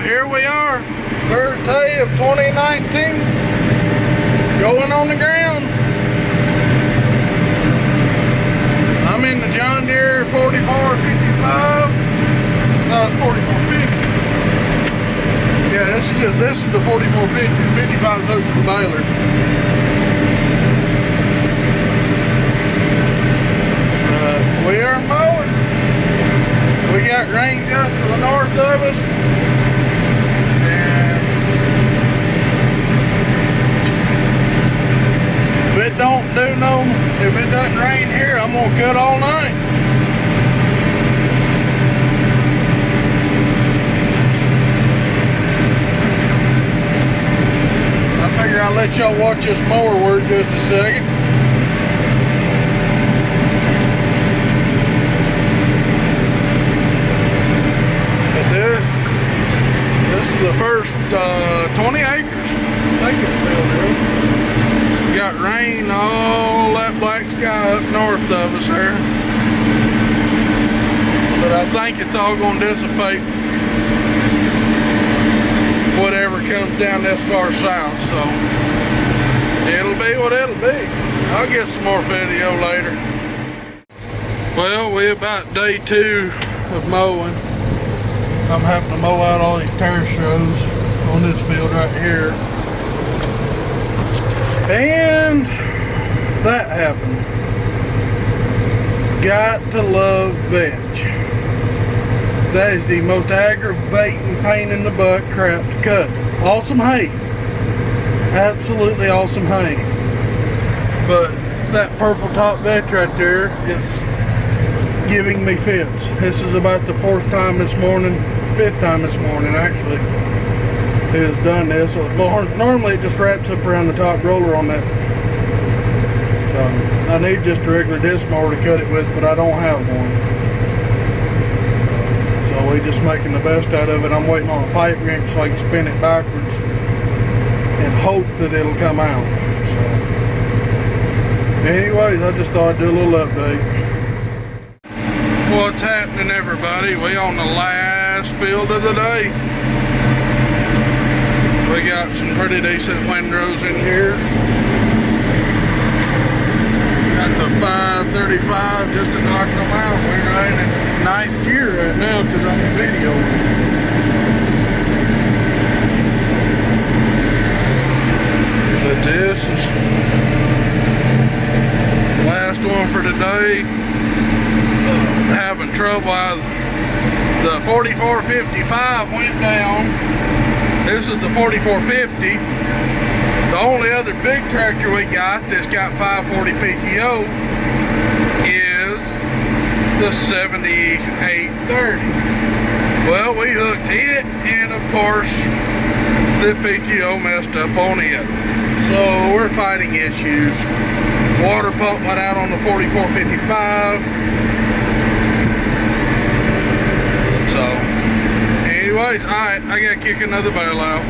here we are, Thursday of 2019, going on the ground. I'm in the John Deere 4455. No, it's 4450. Yeah, this is the 4450. 55 is hooked to the baler. We are mowing. We got rain just to the north of us, and if it doesn't rain here, I'm gonna cut all night. I figure I'll let y'all watch this mower work just a second. This is the first 20 acres. I think it's filled in. Got rain, all that black sky up north of us there. But I think it's all going to dissipate whatever comes down this far south. So it'll be what it'll be. I'll get some more video later. Well, we're about day 2 of mowing. I'm having to mow out all these tare rows on this field right here. And that happened. Got to love veg. That is the most aggravating, pain in the butt crap to cut. Awesome hay. Absolutely awesome hay. But that purple top veg right there is giving me fits. This is about the 4th time this morning, 5th time this morning actually, it has done this. So normally it just wraps up around the top roller on that. I need just a regular disc mower to cut it with, but I don't have one. So we're just making the best out of it. I'm waiting on a pipe wrench so I can spin it backwards and hope that it'll come out. So anyways, I just thought I'd do a little update. What's happening, everybody? We on the last field of the day. We got some pretty decent windrows in here. Got the 535 just to knock them out. We're riding in 9th gear right now because I'm in video. But this is the last one for today. Having trouble. The 4455 went down. This is the 4450. The only other big tractor we got that's got 540 PTO is the 7830. Well, we hooked it, and of course the PTO messed up on it. So we're fighting issues. Water pump went out on the 4455. So, anyways, alright, I gotta kick another bale out.